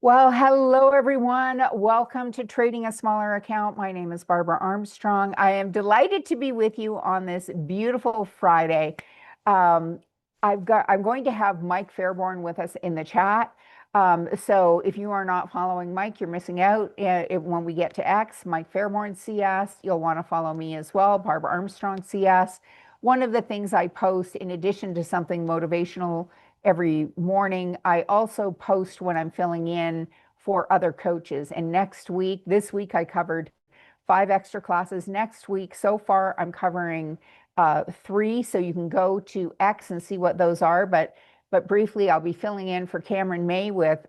Well, hello everyone. Welcome to Trading a Smaller Account. My name is Barbara Armstrong. I am delighted to be with you on this beautiful Friday. Um, I'm going to have Mike Fairborn with us in the chat. So if you are not following Mike, you're missing out. When we get to X, Mike Fairborn CS, you'll want to follow me as well, Barbara Armstrong CS. One of the things I post, in addition to something motivational every morning, I also post when I'm filling in for other coaches. And this week, I covered 5 extra classes. Next week, so far, I'm covering 3. So you can go to X and see what those are. But briefly, I'll be filling in for Cameron May with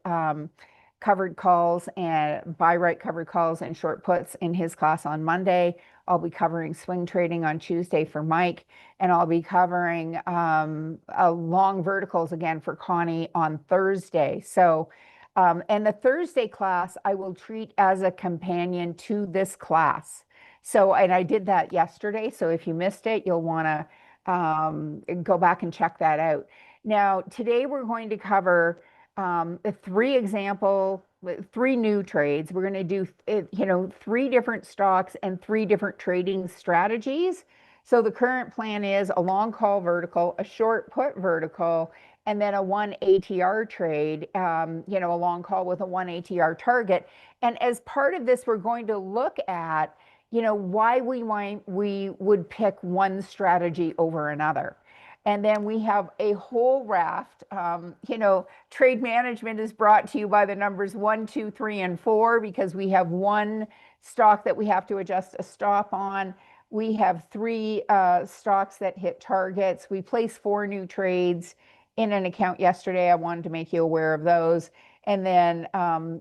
covered calls and buy right covered calls and short puts in his class on Monday. I'll be covering swing trading on Tuesday for Mike, and I'll be covering long verticals again for Connie on Thursday. So, and the Thursday class I will treat as a companion to this class. So, and I did that yesterday. So if you missed it, you'll want to go back and check that out. Now, today we're going to cover three new trades. We're going to do, 3 different stocks and 3 different trading strategies. So the current plan is a long call vertical, a short put vertical, and then a 1 ATR trade, a long call with a 1 ATR target. And as part of this, we're going to look at, why we would pick one strategy over another. And then we have a whole raft. Trade management is brought to you by the numbers 1, 2, 3, and 4, because we have one stock that we have to adjust a stop on. We have 3 stocks that hit targets. We placed 4 new trades in an account yesterday. I wanted to make you aware of those. And then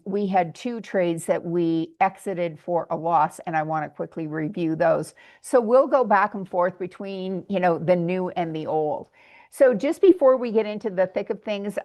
we had 2 trades that we exited for a loss, and I want to quickly review those. So we'll go back and forth between, the new and the old. So just before we get into the thick of things,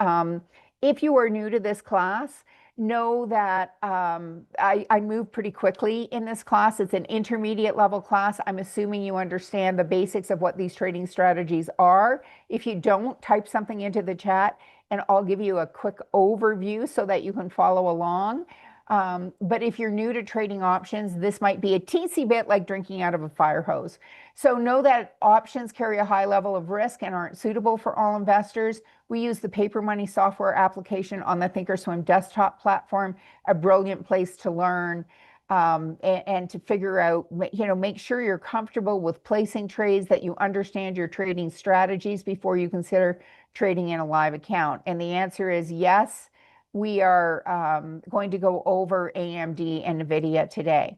if you are new to this class, know that I move pretty quickly in this class. It's an intermediate level class. I'm assuming you understand the basics of what these trading strategies are. If you don't, type something into the chat and I'll give you a quick overview so that you can follow along. But if you're new to trading options, this might be a teensy bit like drinking out of a fire hose. So know that options carry a high level of risk and aren't suitable for all investors. We use the paper money software application on the thinkorswim desktop platform, a brilliant place to learn and to figure out, make sure you're comfortable with placing trades, that you understand your trading strategies before you consider trading in a live account. And the answer is yes. We are going to go over AMD and Nvidia today.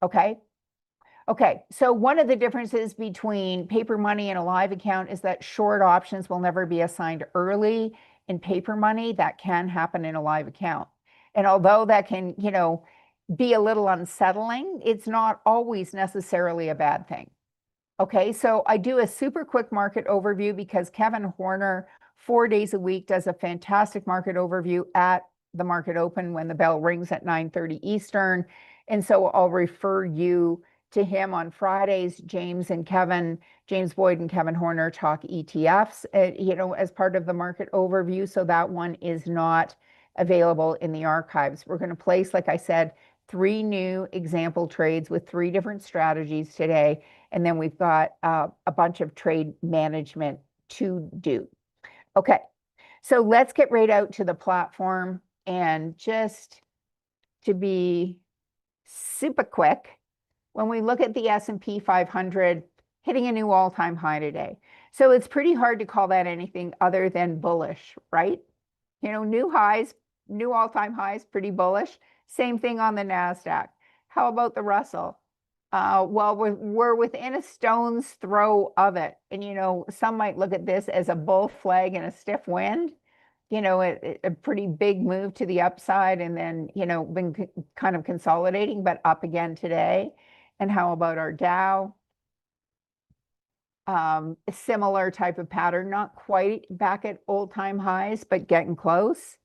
Okay. So one of the differences between paper money and a live account is that short options will never be assigned early in paper money. That can happen in a live account. And although that can, be a little unsettling, it's not always necessarily a bad thing. Okay, so I do a super quick market overview because Kevin Horner, 4 days a week, does a fantastic market overview at the market open when the bell rings at 9:30 Eastern. And so I'll refer you to him on Fridays. James Boyd and Kevin Horner talk ETFs, as part of the market overview. So that one is not available in the archives. We're going to place, like I said, 3 new example trades with 3 different strategies today. And then we've got a bunch of trade management to do. Okay, so let's get right out to the platform. And just to be super quick, when we look at the S&P 500 hitting a new all-time high today. So it's pretty hard to call that anything other than bullish, right? New highs, new all-time highs, pretty bullish. Same thing on the NASDAQ. How about the Russell? Well, we're within a stone's throw of it. And, some might look at this as a bull flag and a stiff wind, a pretty big move to the upside and then, been kind of consolidating, but up again today. And how about our Dow? A similar type of pattern, not quite back at old-time highs, but getting close.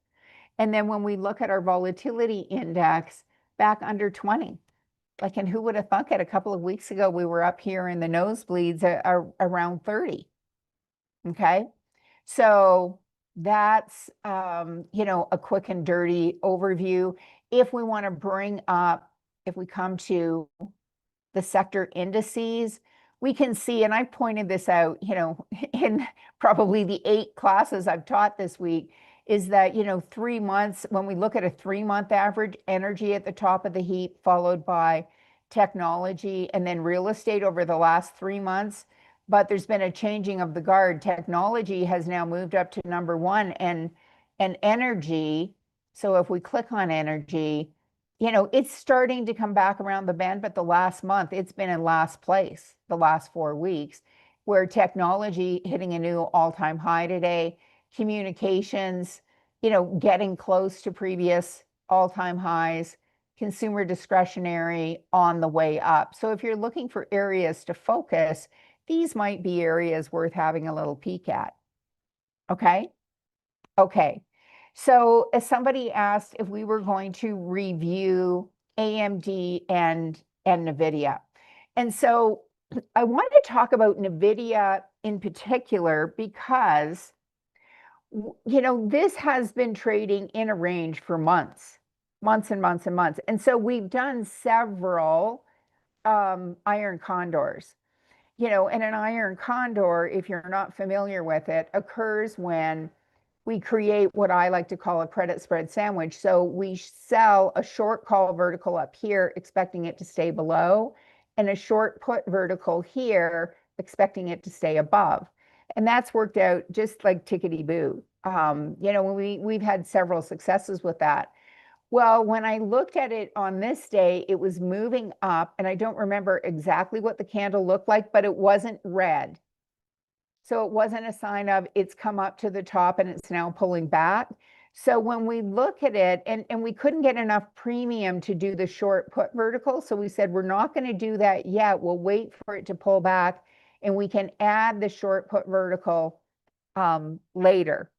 And then when we look at our volatility index, back under 20. And who would have thunk it? A couple of weeks ago, we were up here in the nosebleeds around 30. Okay. So that's, a quick and dirty overview. If we want to bring up, if we come to the sector indices, we can see, and I've pointed this out, in probably the 8 classes I've taught this week, is that, 3 months, when we look at a 3-month average, energy at the top of the heap, followed by technology, and then real estate over the last 3 months. But there's been a changing of the guard. Technology has now moved up to number one, and energy. So if we click on energy, it's starting to come back around the bend, but the last month it's been in last place, the last 4 weeks, where technology hitting a new all-time high today, communications, getting close to previous all-time highs, consumer discretionary on the way up. So if you're looking for areas to focus, these might be areas worth having a little peek at. Okay? Okay. So as somebody asked if we were going to review AMD and Nvidia. And so I wanted to talk about Nvidia in particular because this has been trading in a range for months and months and months. And so we've done several iron condors. And an iron condor, if you're not familiar with it, occurs when we create what I like to call a credit spread sandwich. So we sell a short call vertical up here, expecting it to stay below, and a short put vertical here, expecting it to stay above. And that's worked out just like tickety-boo. We've had several successes with that. Well, when I looked at it on this day, it was moving up, and I don't remember exactly what the candle looked like, but it wasn't red. So it wasn't a sign of it's come up to the top and it's now pulling back. So when we look at it, and we couldn't get enough premium to do the short put vertical, so we said we're not going to do that yet. We'll wait for it to pull back, and we can add the short put vertical later.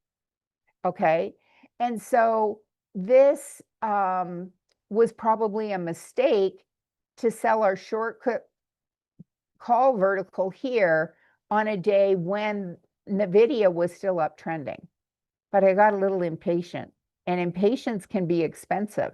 Okay, and so this was probably a mistake to sell our short call vertical here on a day when Nvidia was still uptrending. But I got a little impatient, and impatience can be expensive.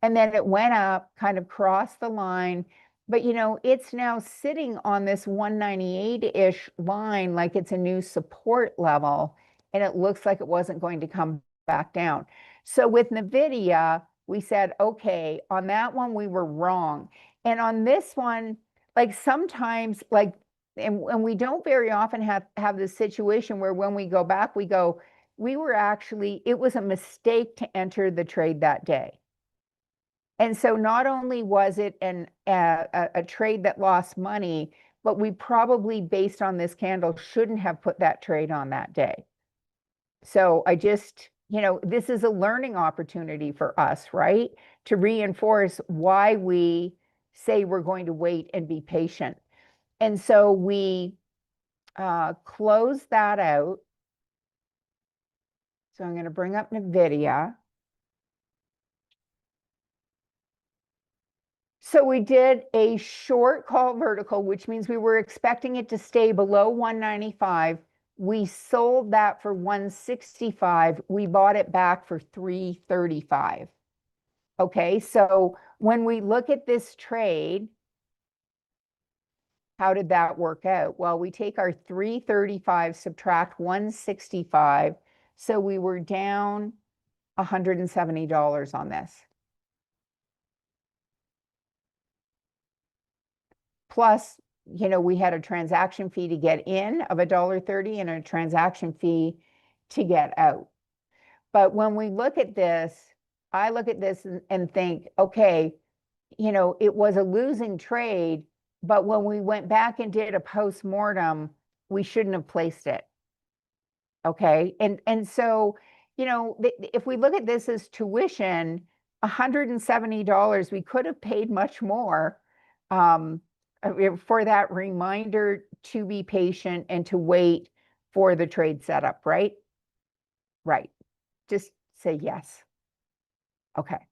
And then it went up, kind of crossed the line, but it's now sitting on this 198-ish line like it's a new support level, and it looks like it wasn't going to come back down. So with Nvidia, we said, okay, on that one we were wrong. And on this one, like sometimes, like, and we don't very often have this situation where when we go back, we go, it was a mistake to enter the trade that day. And so not only was it a trade that lost money, but we probably, based on this candle, shouldn't have put that trade on that day. So I just, this is a learning opportunity for us, right? To reinforce why we say we're going to wait and be patient. And so we close that out. So I'm going to bring up Nvidia. So we did a short call vertical, which means we were expecting it to stay below 195. We sold that for 165. We bought it back for 335. Okay, so when we look at this trade, how did that work out? Well, we take our 335, subtract 165. So we were down $170 on this. Plus, we had a transaction fee to get in of $1.30 and a transaction fee to get out. But when we look at this, I look at this and think, okay, it was a losing trade, but when we went back and did a post-mortem, we shouldn't have placed it. Okay, and so, if we look at this as tuition, $170, we could have paid much more for that reminder to be patient and to wait for the trade setup, right? Right. Just say yes. Okay.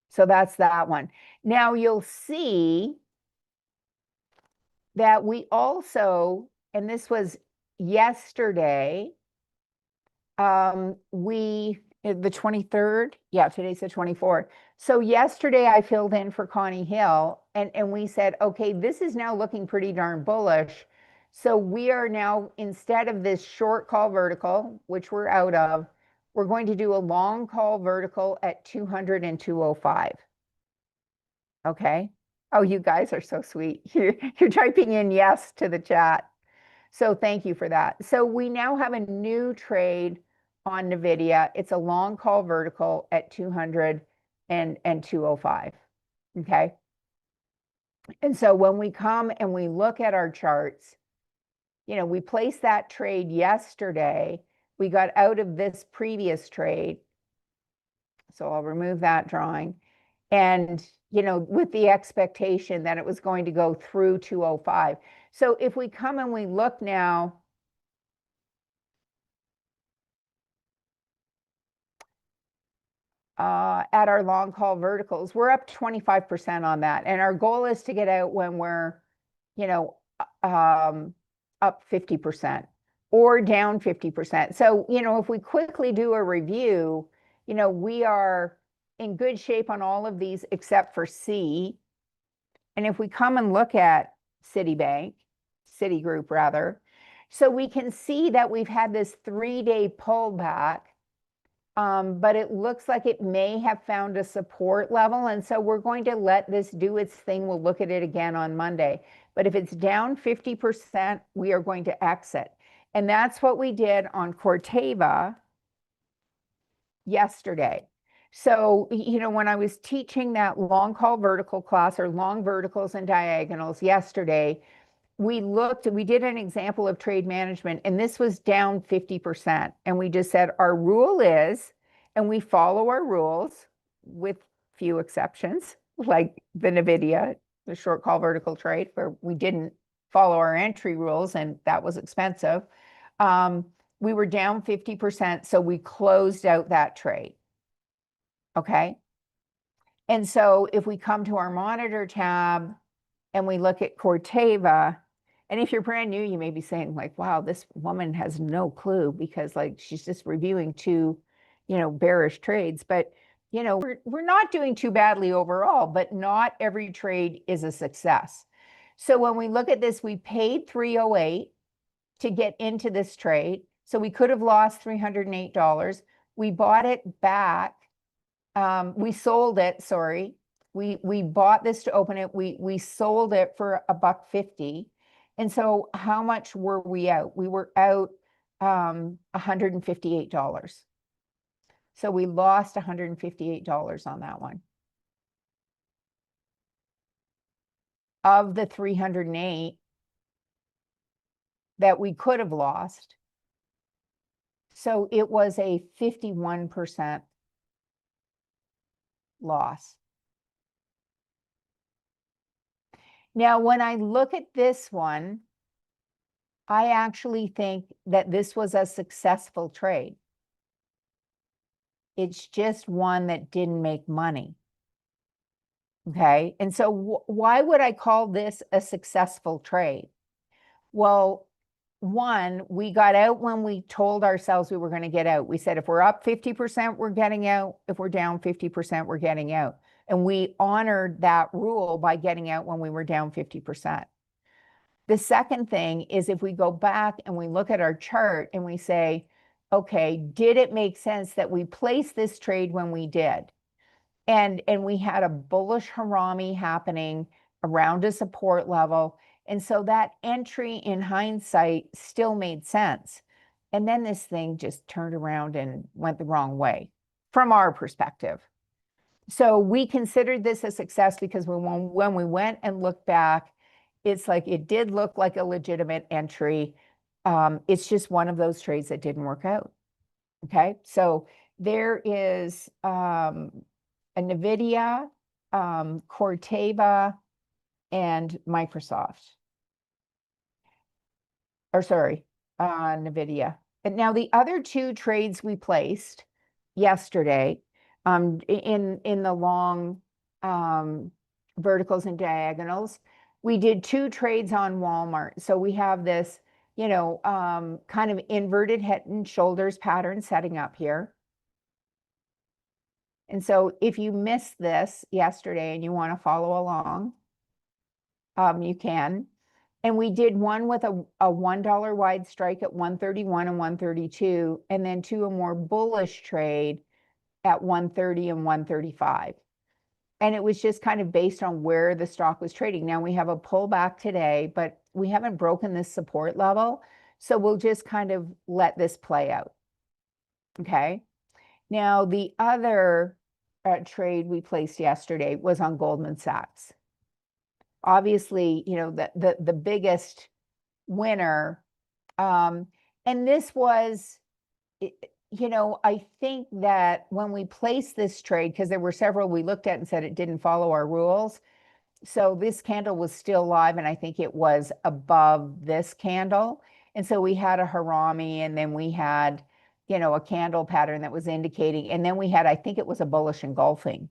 So that's that one. Now you'll see that we also, and this was yesterday, The 23rd, yeah, today's the 24th. So yesterday I filled in for Connie Hill and we said, okay, this is now looking pretty darn bullish. So we are now, instead of this short call vertical, which we're out of, we're going to do a long call vertical at 200 and 205. Okay. Oh, you guys are so sweet. You're typing in yes to the chat. So thank you for that. So we now have a new trade on Nvidia. It's a long call vertical at 200 and 205. Okay. And so when we come and we look at our charts, we placed that trade yesterday. We got out of this previous trade. So I'll remove that drawing. And, with the expectation that it was going to go through 205. So if we come and we look now, at our long call verticals, we're up 25% on that. And our goal is to get out when we're, up 50% or down 50%. So, if we quickly do a review, we are in good shape on all of these except for C. And if we come and look at Citigroup rather, so we can see that we've had this 3-day pullback. But it looks like it may have found a support level. And so we're going to let this do its thing. We'll look at it again on Monday. But if it's down 50%, we are going to exit. And that's what we did on Corteva yesterday. So, when I was teaching that long call vertical class or long verticals and diagonals yesterday, we did an example of trade management, and this was down 50%. And we just said our rule is, and we follow our rules with few exceptions, like the Nvidia, the short call vertical trade, where we didn't follow our entry rules and that was expensive. We were down 50%, so we closed out that trade. Okay. And so if we come to our monitor tab and we look at Corteva, and if you're brand new, you may be saying like, wow, this woman has no clue because like she's just reviewing two, bearish trades. But, we're not doing too badly overall, but not every trade is a success. So when we look at this, we paid $308 to get into this trade. So we could have lost $308. We bought it back. We sold it, sorry. We bought this to open it. We sold it for $1.50. And so how much were we out? We were out $158. So we lost $158 on that one. Of the 308 that we could have lost. So it was a 51% loss. Now, when I look at this one, I actually think that this was a successful trade. It's just one that didn't make money. Okay. And so why would I call this a successful trade? Well, one, we got out when we told ourselves we were going to get out. We said, if we're up 50%, we're getting out. If we're down 50%, we're getting out. And we honored that rule by getting out when we were down 50%. The second thing is if we go back and we look at our chart and we say, okay, did it make sense that we placed this trade when we did? And we had a bullish harami happening around a support level. And so that entry in hindsight still made sense. And then this thing just turned around and went the wrong way from our perspective. So we considered this a success because when we went and looked back, it's like it did look like a legitimate entry. It's just one of those trades that didn't work out. Okay, so there is a Nvidia, Corteva, and Microsoft. Or sorry, Nvidia. And now the other two trades we placed yesterday in the long verticals and diagonals, we did two trades on Walmart. So we have this, kind of inverted head and shoulders pattern setting up here. And so if you missed this yesterday and you want to follow along, you can. And we did one with a $1 wide strike at 131 and 132, and then to a more bullish trade at 130 and 135. And it was just kind of based on where the stock was trading. Now we have a pullback today, but we haven't broken this support level. So we'll just kind of let this play out. Okay. Now the other trade we placed yesterday was on Goldman Sachs. Obviously, the biggest winner. And this was, I think that when we placed this trade, because there were several we looked at and said it didn't follow our rules. So this candle was still live, and I think it was above this candle. And so we had a harami, and then we had, a candle pattern that was indicating, and then we had, I think it was a bullish engulfing.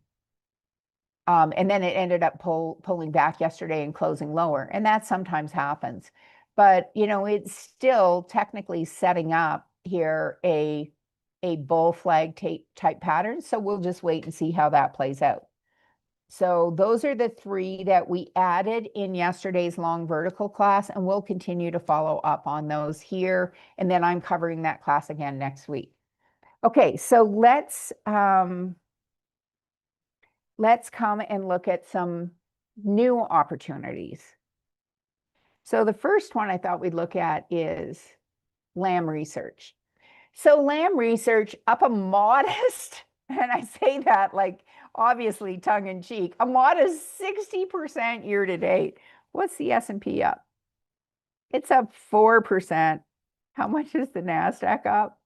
And then it ended up pulling back yesterday and closing lower. And that sometimes happens. But, it's still technically setting up here a bull flag type pattern. So we'll just wait and see how that plays out. So those are the three that we added in yesterday's long vertical class, and we'll continue to follow up on those here. And then I'm covering that class again next week. Okay, so let's come and look at some new opportunities. So the first one I thought we'd look at is Lam Research. So Lam Research up a modest, and I say that like obviously tongue in cheek, a modest 60% year to date. What's the S&P up? It's up 4%. How much is the NASDAQ up?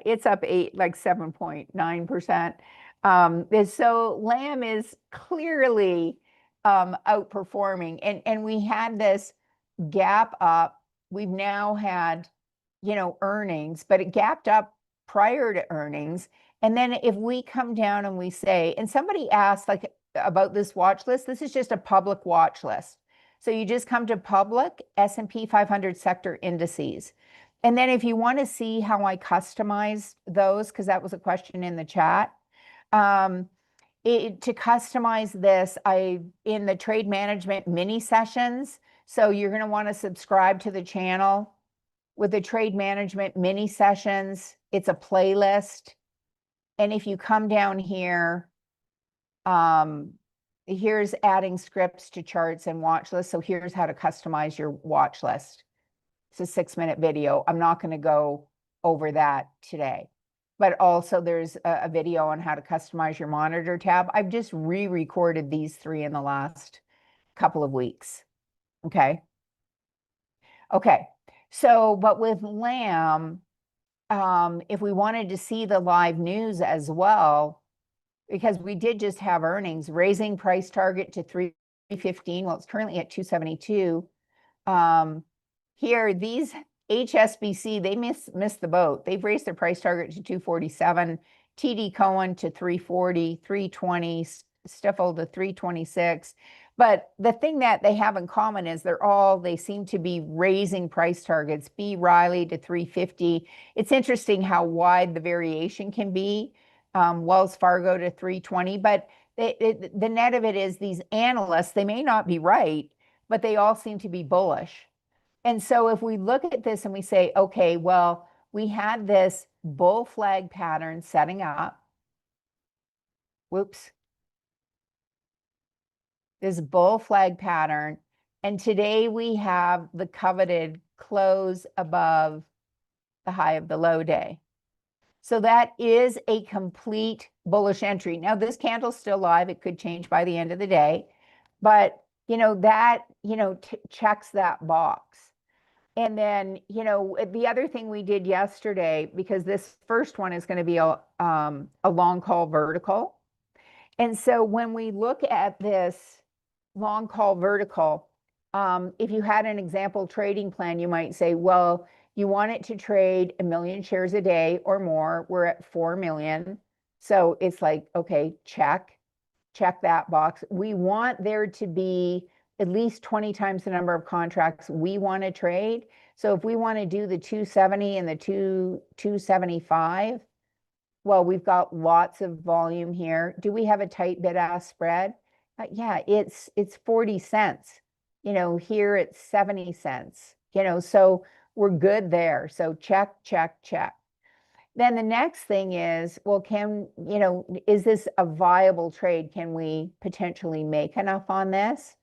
It's up 7.9%. So Lam is clearly outperforming, and we had this gap up. We've now had, earnings, but it gapped up prior to earnings. And then if we come down and we say, and somebody asked like about this watch list, this is just a public watch list. So you just come to public S&P 500 sector indices. And then if you want to see how I customize those, because that was a question in the chat, to customize this, in the trade management mini sessions. So you're going to want to subscribe to the channel with the trade management mini sessions. It's a playlist. And if you come down here, here's adding scripts to charts and watch lists. So here's how to customize your watch list. It's a 6-minute video. I'm not going to go over that today. But also there's a video on how to customize your monitor tab. I've just re-recorded these 3 in the last couple of weeks. Okay. So, but with Lam, if we wanted to see the live news as well, because we did just have earnings, raising price target to 315. Well, it's currently at 272. Here, these HSBC, they missed the boat. They've raised their price target to 247, TD Cohen to 340, 320, Stifel to 326. But the thing that they have in common is they seem to be raising price targets. B. Riley to 350. It's interesting how wide the variation can be. Wells Fargo to 320. But the net of it is these analysts, they may not be right, but they all seem to be bullish. And so if we look at this and we say, okay, well, we had this bull flag pattern setting up. Whoops. This bull flag pattern. And today we have the coveted close above the high of the low day. So that is a complete bullish entry. Now this candle's still live. It could change by the end of the day. But, that, checks that box. And then, the other thing we did yesterday, because this first one is going to be a long call vertical. And so when we look at this long call vertical, if you had an example trading plan, you might say, well, you want it to trade 1 million shares a day or more. We're at 4 million. So it's like, okay, check that box. We want there to be at least 20 times the number of contracts we want to trade. So if we want to do the 270 and the 275, well, we've got lots of volume here. Do we have a tight bid-ask spread? Yeah, it's 40 cents. Here it's 70 cents. So we're good there. So check, check, check. Then the next thing is, well, is this a viable trade? Can we potentially make enough on this?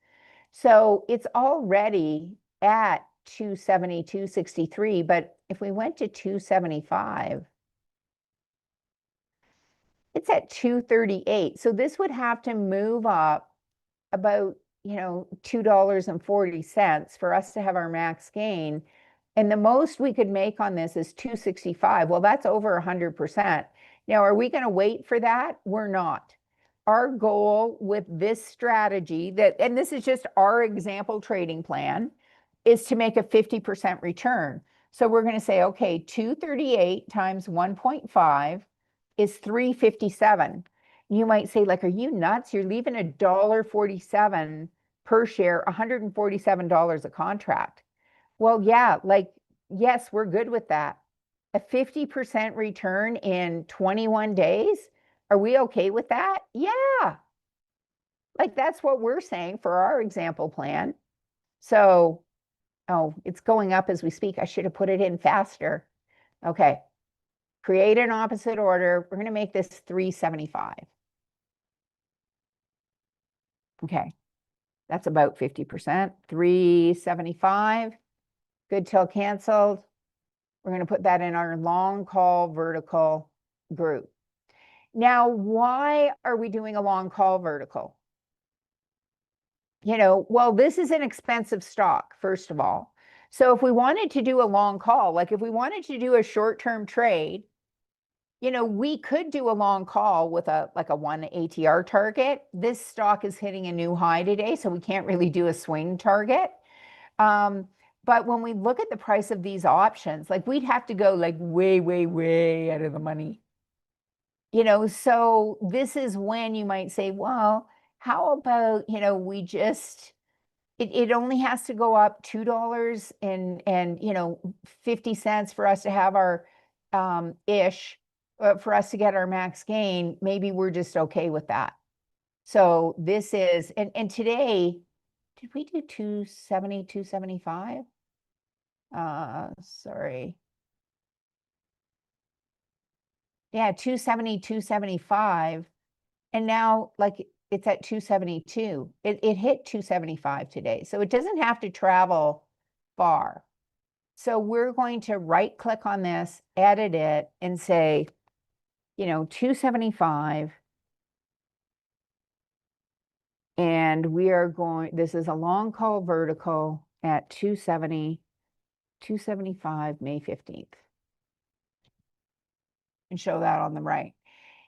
So it's already at 270, 263, but if we went to 275, it's at 238. So this would have to move up about, $2.40 for us to have our max gain. And the most we could make on this is 265. Well, that's over 100%. Now, are we going to wait for that? We're not. Our goal with this strategy and this is just our example trading plan, is to make a 50% return. So we're going to say, okay, 238 times 1.5 is 357. You might say, like, are you nuts? You're leaving $1.47 per share, $147 a contract. Well, yeah, yes, we're good with that. A 50% return in 21 days. Are we okay with that? Yeah. That's what we're saying for our example plan. So, oh, it's going up as we speak. I should have put it in faster. Okay. Create an opposite order. We're going to make this 375. Okay. That's about 50%. 375. Good till canceled. We're going to put that in our long call vertical group. Now, why are we doing a long call vertical? Well, this is an expensive stock, first of all. So if we wanted to do a long call, like if we wanted to do a short-term trade, we could do a long call with a 1 ATR target. This stock is hitting a new high today, so we can't really do a swing target. But when we look at the price of these options, we'd have to go way, way, way out of the money. So this is when you might say, well, how about, we just, it only has to go up $2 and 50 cents for us to have our for us to get our max gain. Maybe we're just okay with that. So this is, and today, did we do 270, 275? Sorry. Yeah, 270, 275. And now it's at 272. It hit 275 today. So it doesn't have to travel far. So we're going to right click on this, edit it, and say, 275. And we are this is a long call vertical at 270, 275, May 15th. And show that on the right.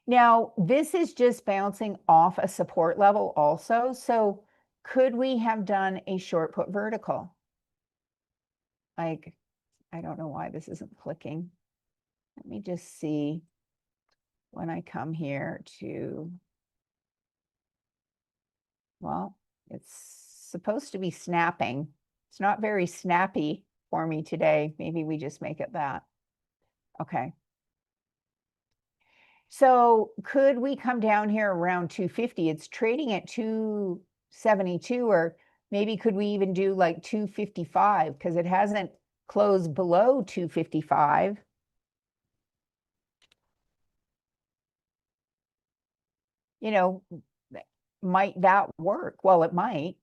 Now, this is just bouncing off a support level also. So could we have done a short put vertical? I don't know why this isn't clicking. Let me just see when I come here to, well, it's supposed to be snapping. It's not very snappy for me today. Maybe we just make it that. Okay. So could we come down here around 250? It's trading at 272, or maybe could we even do 255 because it hasn't closed below 255. Might that work? Well, it might.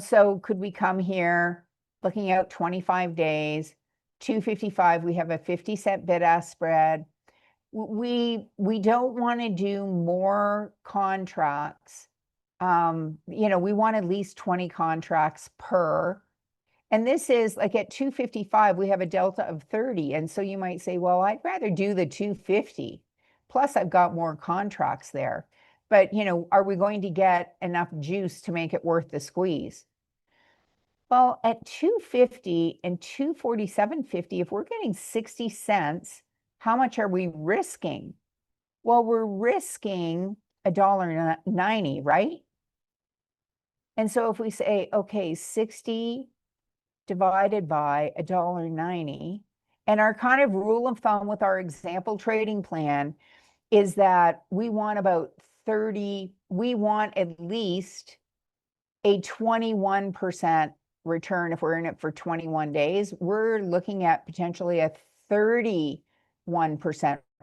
So could we come here looking out 25 days, 255, we have a 50-cent bid-ask spread. We don't want to do more contracts. We want at least 20 contracts per. And this is at 255, we have a delta of 30. And so you might say, well, I'd rather do the 250. Plus, I've got more contracts there. But, are we going to get enough juice to make it worth the squeeze? Well, at 250 and 247.50, if we're getting 60 cents, how much are we risking? Well, we're risking $1.90, right? And so if we say, okay, 60 divided by $1.90. And our kind of rule of thumb with our example trading plan is that we want at least a 21% return if we're in it for 21 days. We're looking at potentially a 31%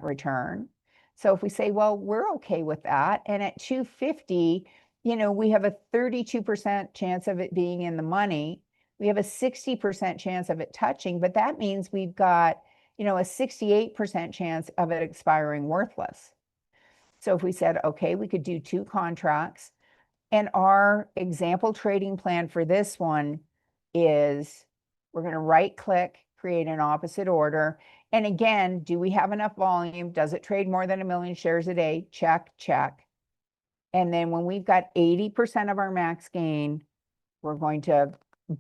return. So if we say, well, we're okay with that, and at 250, we have a 32% chance of it being in the money. We have a 60% chance of it touching, but that means we've got, a 68% chance of it expiring worthless. So if we said, okay, we could do 2 contracts, and our example trading plan for this one is we're going to right click, create an opposite order. And again, do we have enough volume? Does it trade more than 1 million shares a day? Check, check. And then when we've got 80% of our max gain, we're going to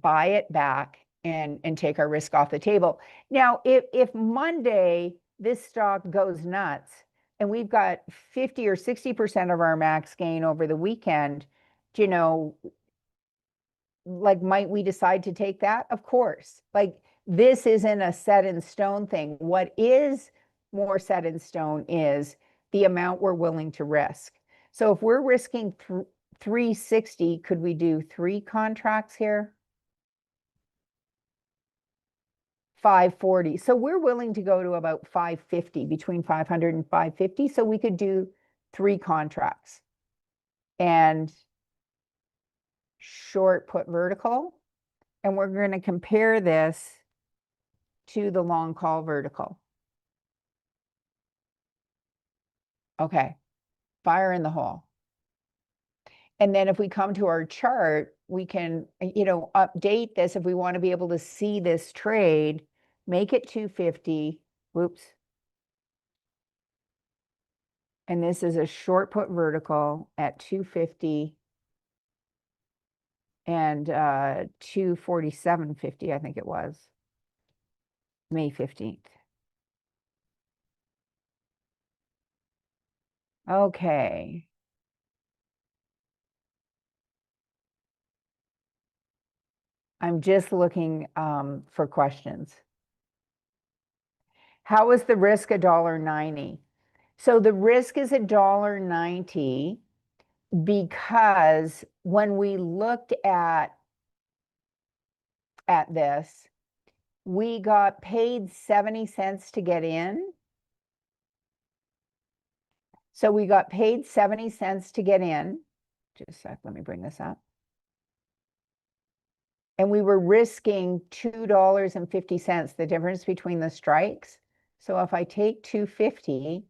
buy it back and take our risk off the table. Now, if Monday this stock goes nuts and we've got 50 or 60% of our max gain over the weekend, might we decide to take that? Of course. This isn't a set in stone thing. What is more set in stone is the amount we're willing to risk. So if we're risking 360, could we do 3 contracts here? 540. So we're willing to go to about 550, between 500 and 550. So we could do 3 contracts. And short put vertical. And we're going to compare this to the long call vertical. Okay, fire in the hole. And then if we come to our chart, we can, update this if we want to be able to see this trade, make it 250. Whoops. And this is a short put vertical at 250 and 247.50, I think it was, May 15th. Okay. I'm just looking for questions. How is the risk $1.90? So the risk is $1.90 because when we looked at this, we got paid 70 cents to get in. So we got paid 70 cents to get in. Just a sec, let me bring this up. And we were risking $2.50, the difference between the strikes. So if I take 250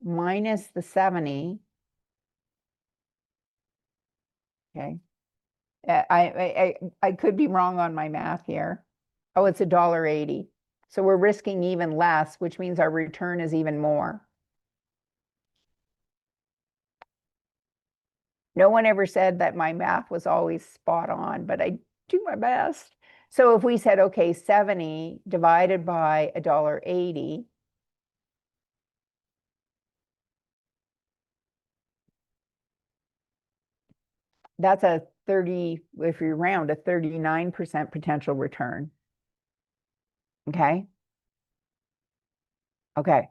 minus the 70, okay, I could be wrong on my math here. Oh, it's $1.80. So we're risking even less, which means our return is even more. No one ever said that my math was always spot on, but I do my best. So if we said, okay, 70 divided by $1.80, that's a 30, if you round, a 39% potential return. Okay. Okay.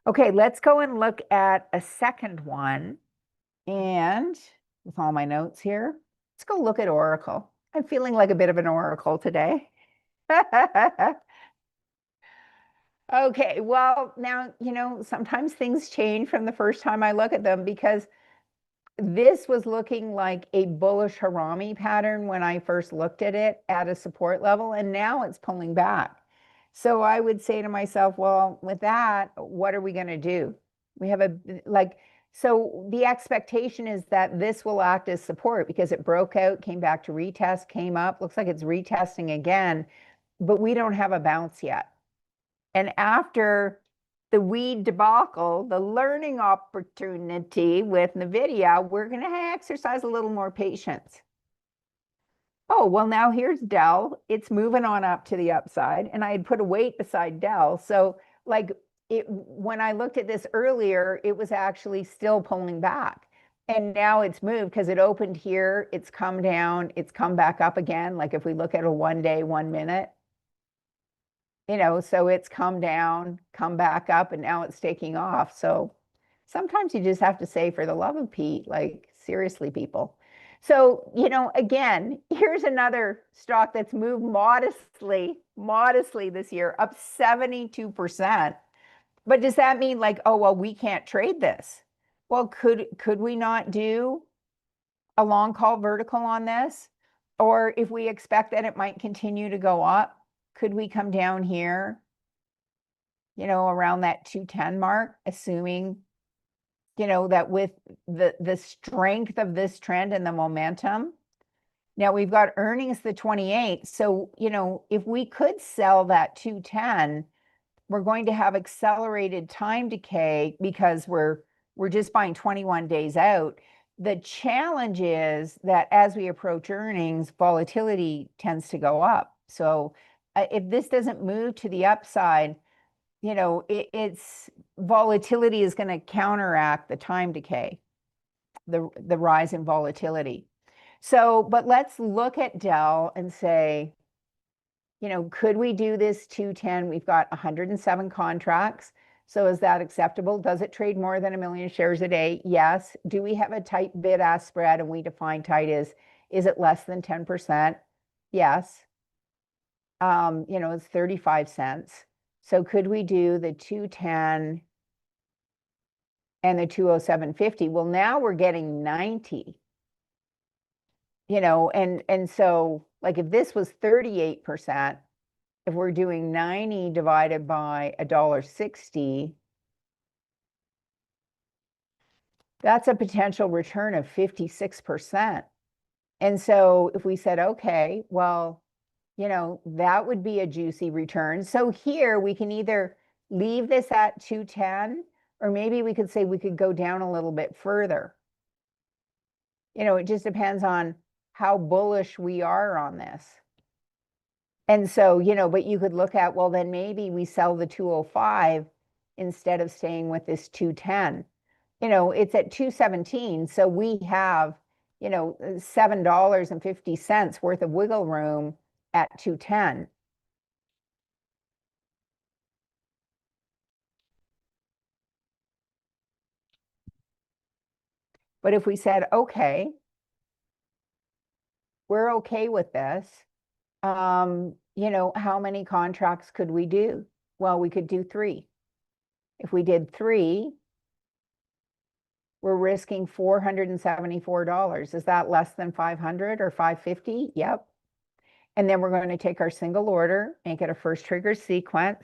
Okay, let's go and look at a second one. And with all my notes here, let's go look at Oracle. I'm feeling like a bit of an Oracle today. Okay, well, now, sometimes things change from the first time I look at them, because this was looking like a bullish Harami pattern when I first looked at it at a support level, and now it's pulling back. So I would say to myself, well, with that, what are we going to do? We have so the expectation is that this will act as support because it broke out, came back to retest, came up, looks like it's retesting again, but we don't have a bounce yet. And after the weed debacle, the learning opportunity with Nvidia, we're going to exercise a little more patience. Oh, well, now here's Dell. It's moving on up to the upside. And I had put a weight beside Dell. So when I looked at this earlier, it was actually still pulling back. And now it's moved because it opened here, it's come down, it's come back up again. Like if we look at a 1 day, 1 minute, so it's come down, come back up, and now it's taking off. So sometimes you just have to say, for the love of Pete, like seriously, people. So, again, here's another stock that's moved modestly this year, up 72%. But does that mean like, oh, well, we can't trade this? Well, could we not do a long call vertical on this? Or if we expect that it might continue to go up, could we come down here, around that 210 mark, assuming, that with the strength of this trend and the momentum. Now we've got earnings the 28th. So, if we could sell that 210, we're going to have accelerated time decay because we're just buying 21 days out. The challenge is that as we approach earnings, volatility tends to go up. So if this doesn't move to the upside, it's volatility is going to counteract the time decay, the rise in volatility. So, but let's look at Dell and say, could we do this 210? We've got 107 contracts. So is that acceptable? Does it trade more than 1 million shares a day? Yes. Do we have a tight bid-ask spread? And we define tight is it less than 10%? Yes. It's 35 cents. So could we do the 210 and the 207.50? Well, now we're getting 90. And so like if this was 38%, if we're doing 90 divided by $1.60, that's a potential return of 56%. And so if we said, okay, well, that would be a juicy return. So here we can either leave this at 210, or maybe we could say we could go down a little bit further. It just depends on how bullish we are on this. And so, but you could look at, well, then maybe we sell the 205 instead of staying with this 210. It's at 217. So we have, $7.50 worth of wiggle room at 210. But if we said, okay, we're okay with this, how many contracts could we do? Well, we could do 3. If we did 3, we're risking $474. Is that less than 500 or 550? Yep. And then we're going to take our single order, make it a first trigger sequence.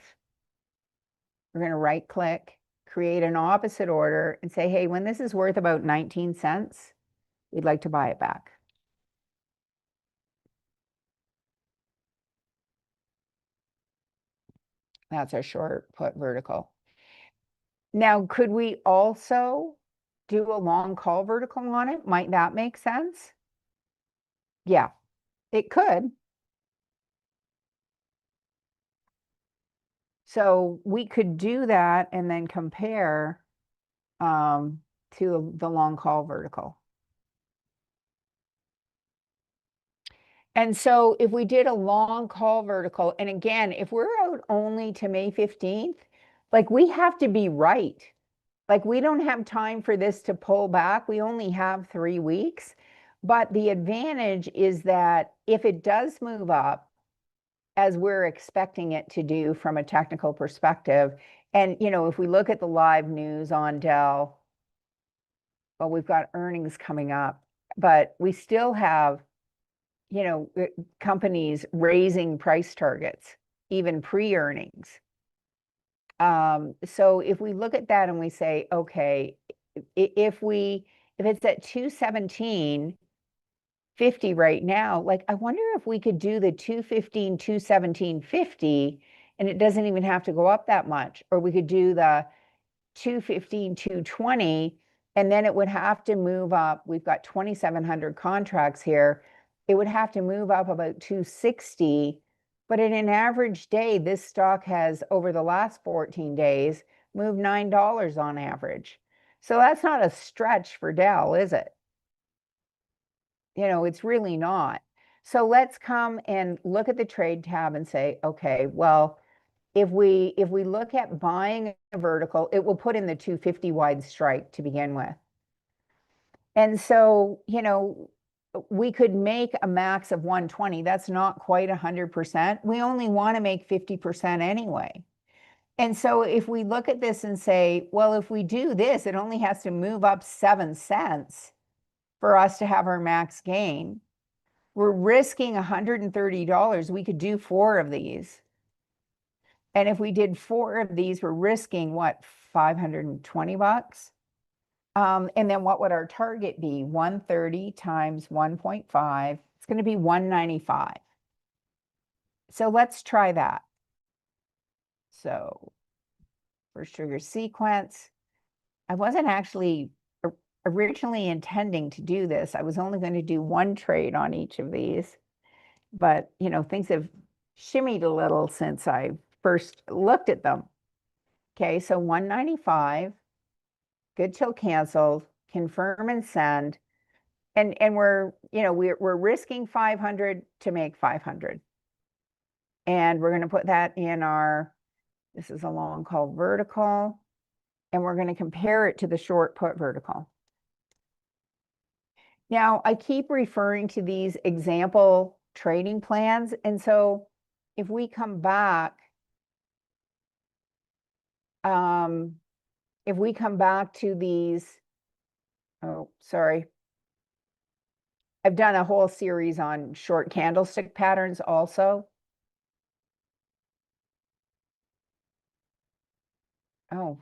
We're going to right click, create an opposite order and say, hey, when this is worth about 19 cents, we'd like to buy it back. That's our short put vertical. Now, could we also do a long call vertical on it? Might that make sense? Yeah, it could. So we could do that and then compare to the long call vertical. And so if we did a long call vertical, and again, if we're out only to May 15th, like we have to be right. Like we don't have time for this to pull back. We only have 3 weeks. But the advantage is that if it does move up, as we're expecting it to do from a technical perspective, and if we look at the live news on Dell, well, we've got earnings coming up, but we still have companies raising price targets, even pre-earnings. So if we look at that and we say, okay, if it's at 217.50 right now, like I wonder if we could do the 215, 217.50, and it doesn't even have to go up that much, or we could do the 215, 220, and then it would have to move up. We've got 2,700 contracts here. It would have to move up about 260, but in an average day, this stock has, over the last 14 days, moved $9 on average. So that's not a stretch for Dell, is it? It's really not. So let's come and look at the trade tab and say, okay, well, if we look at buying a vertical, it will put in the 250 wide strike to begin with. And so, we could make a max of 120. That's not quite 100%. We only want to make 50% anyway. And so if we look at this and say, well, if we do this, it only has to move up 7 cents for us to have our max gain. We're risking $130. We could do 4 of these. And if we did 4 of these, we're risking what, 520 bucks? And then what would our target be? 130 times 1.5. It's going to be 195. So let's try that. So first trigger sequence. I wasn't actually originally intending to do this. I was only going to do 1 trade on each of these. But, things have shimmied a little since I first looked at them. Okay, so 195, good till canceled, confirm and send. And we're risking 500 to make 500. And we're going to put that in this is a long call vertical, and we're going to compare it to the short put vertical. Now, I keep referring to these example trading plans. And so if we come back, to these, oh, sorry. I've done a whole series on short candlestick patterns also. Oh,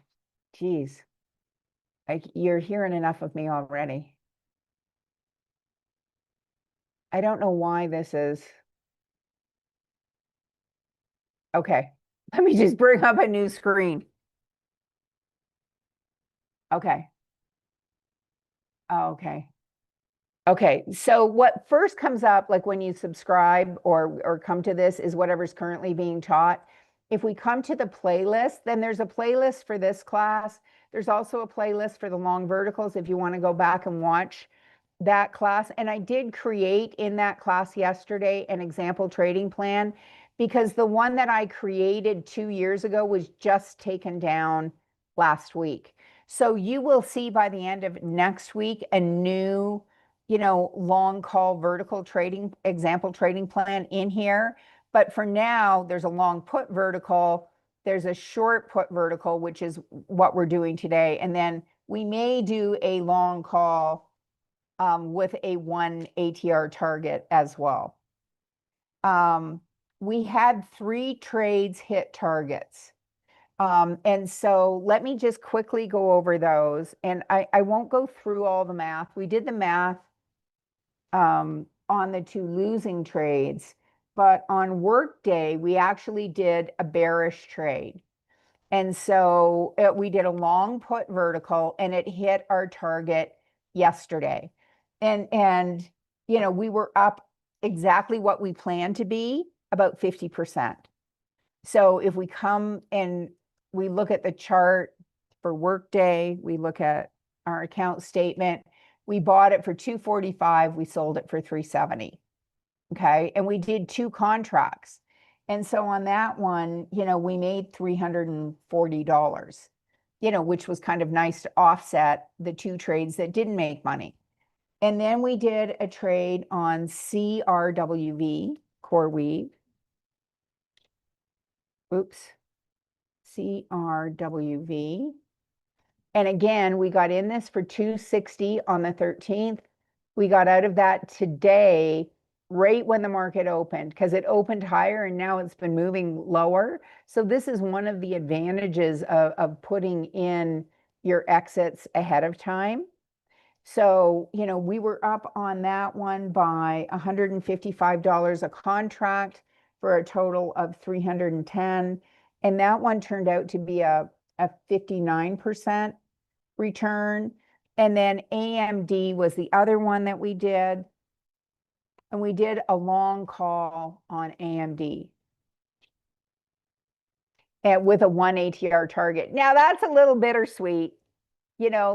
geez. You're hearing enough of me already. I don't know why this is. Okay, let me just bring up a new screen. Okay. Okay. Okay, so what first comes up, like when you subscribe or come to this, is whatever's currently being taught. If we come to the playlist, then there's a playlist for this class. There's also a playlist for the long verticals if you want to go back and watch that class. And I did create in that class yesterday an example trading plan, because the one that I created 2 years ago was just taken down last week. So you will see by the end of next week a new long call vertical trading example trading plan in here. But for now, there's a long put vertical, there's a short put vertical, which is what we're doing today. And then we may do a long call with a 1 ATR target as well. We had 3 trades hit targets. And so let me just quickly go over those. And I won't go through all the math. We did the math on the 2 losing trades, but on workday, we actually did a bearish trade. And so we did a long put vertical, and it hit our target yesterday. And we were up exactly what we planned to be, about 50%. So if we come and we look at the chart for workday, we look at our account statement, we bought it for 245, we sold it for 370. Okay, and we did 2 contracts. And so on that one, we made $340, which was kind of nice to offset the 2 trades that didn't make money. And then we did a trade on CRWV, CoreWeave. Oops, CRWV. And again, we got in this for 260 on the 13th. We got out of that today, right when the market opened, because it opened higher and now it's been moving lower. So this is one of the advantages of putting in your exits ahead of time. So, we were up on that one by $155 a contract for a total of 310. And that one turned out to be a 59% return. And then AMD was the other one that we did. And we did a long call on AMD with a 1 ATR target. Now that's a little bittersweet.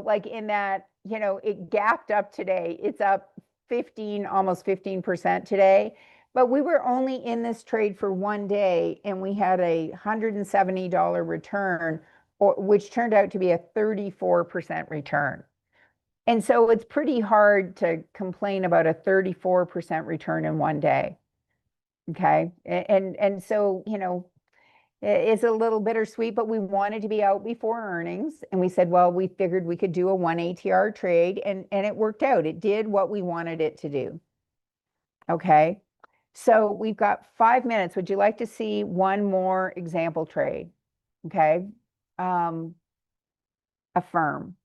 like in that, it gapped up today. It's up 15, almost 15% today. But we were only in this trade for one day and we had a $170 return, which turned out to be a 34% return. And so it's pretty hard to complain about a 34% return in one day. Okay. And so, it's a little bittersweet, but we wanted to be out before earnings. And we said, well, we figured we could do a 1 ATR trade, and it worked out. It did what we wanted it to do. Okay. So we've got 5 minutes. Would you like to see one more example trade? Okay. Affirm.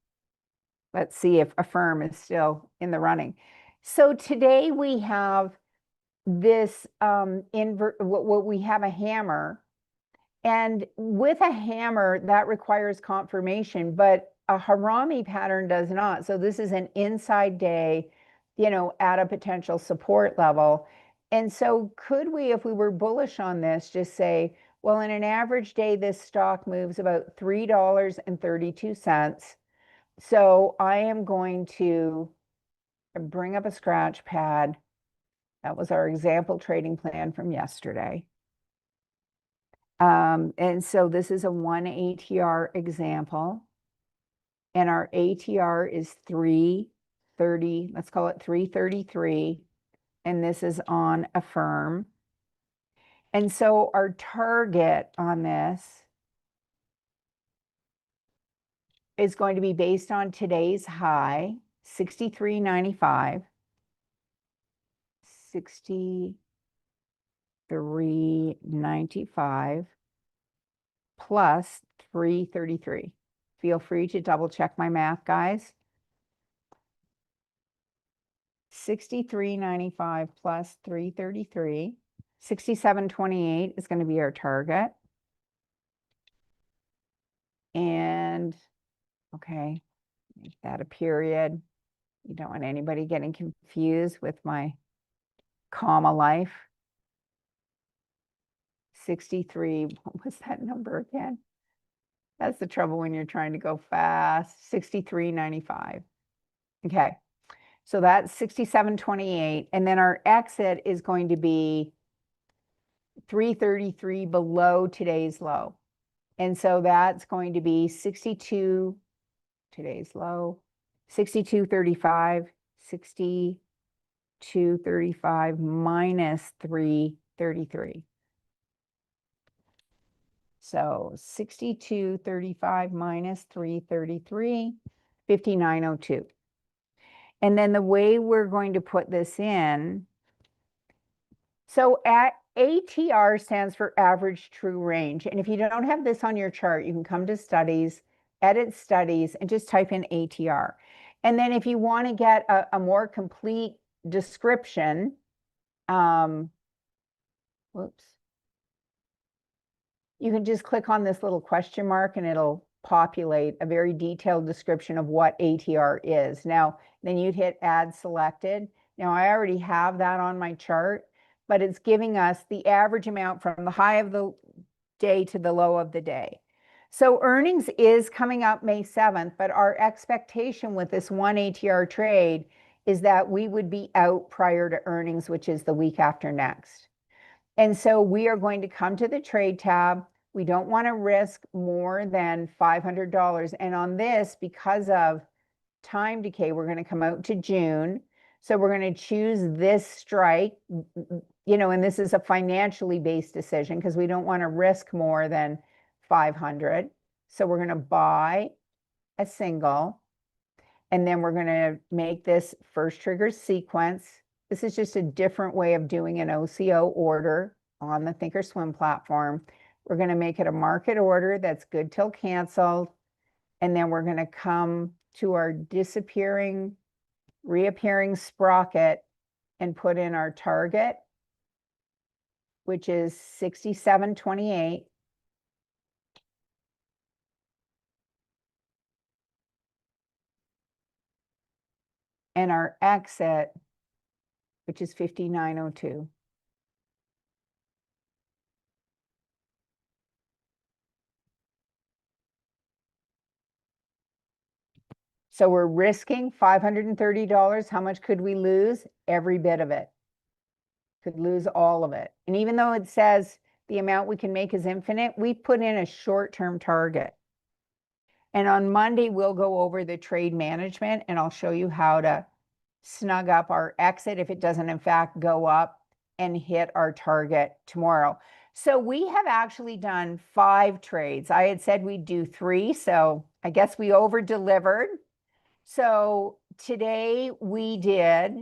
Let's see if Affirm is still in the running. So today we have this what we have a hammer. And with a hammer, that requires confirmation, but a Harami pattern does not. So this is an inside day, at a potential support level. And so could we, if we were bullish on this, just say, well, in an average day, this stock moves about $3.32. So I am going to bring up a scratch pad. That was our example trading plan from yesterday. And so this is a 1 ATR example. And our ATR is 330, let's call it 333. And this is on Affirm. And so our target on this is going to be based on today's high, 63.95. 63.95 plus 333. Feel free to double check my math, guys. 63.95 plus 333. 67.28 is going to be our target. And okay, make that a period. You don't want anybody getting confused with my comma life. 63, what was that number again? That's the trouble when you're trying to go fast. 63.95. Okay, so that's 67.28. And then our exit is going to be 333 below today's low. And so that's going to be 62, today's low, 62.35, 62.35 minus 333. So 62.35 minus 333, 59.02. And then the way we're going to put this in, so at ATR stands for average true range. And if you don't have this on your chart, you can come to studies, edit studies, and just type in ATR. And then if you want to get a more complete description, whoops. You can just click on this little question mark and it'll populate a very detailed description of what ATR is. Now, then you'd hit add selected. Now I already have that on my chart, but it's giving us the average amount from the high of the day to the low of the day. So earnings is coming up May 7th, but our expectation with this 1 ATR trade is that we would be out prior to earnings, which is the week after next. And so we are going to come to the trade tab. We don't want to risk more than $500. And on this, because of time decay, we're going to come out to June. So we're going to choose this strike, and this is a financially based decision because we don't want to risk more than 500. So we're going to buy a single, and then we're going to make this first trigger sequence. This is just a different way of doing an OCO order on the thinkorswim platform. We're going to make it a market order that's good till canceled. And then we're going to come to our disappearing, reappearing sprocket and put in our target, which is 67.28. And our exit, which is 59.02. So we're risking $530. How much could we lose? Every bit of it. Could lose all of it. And even though it says the amount we can make is infinite, we put in a short-term target. And on Monday, we'll go over the trade management and I'll show you how to snug up our exit if it doesn't in fact go up and hit our target tomorrow. So we have actually done 5 trades. I had said we'd do 3, so I guess we over delivered. So today we did,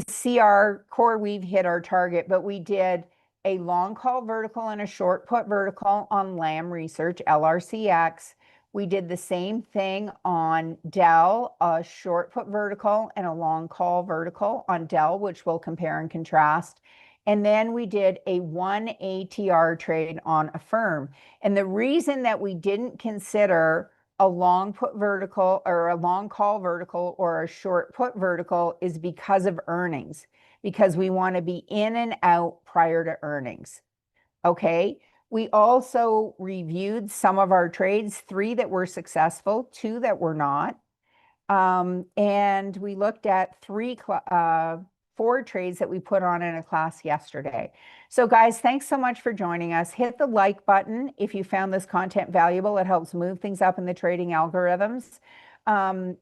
see our core, we've hit our target, but we did a long call vertical and a short put vertical on Lam Research, LRCX. We did the same thing on Dell, a short put vertical and a long call vertical on Dell, which we'll compare and contrast. And then we did a 1 ATR trade on Affirm. And the reason that we didn't consider a long put vertical or a long call vertical or a short put vertical is because of earnings, because we want to be in and out prior to earnings. Okay. We also reviewed some of our trades, 3 that were successful, 2 that were not. And we looked at 4 trades that we put on in a class yesterday. So guys, thanks so much for joining us. Hit the like button if you found this content valuable. It helps move things up in the trading algorithms. Don't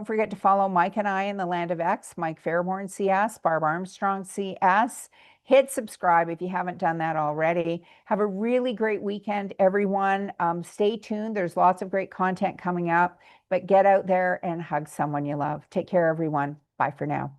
forget to follow Mike and I in the Land of X, Mike Fairborn CS, Barb Armstrong CS. Hit subscribe if you haven't done that already. Have a really great weekend, everyone. Stay tuned. There's lots of great content coming up, but get out there and hug someone you love. Take care, everyone. Bye for now.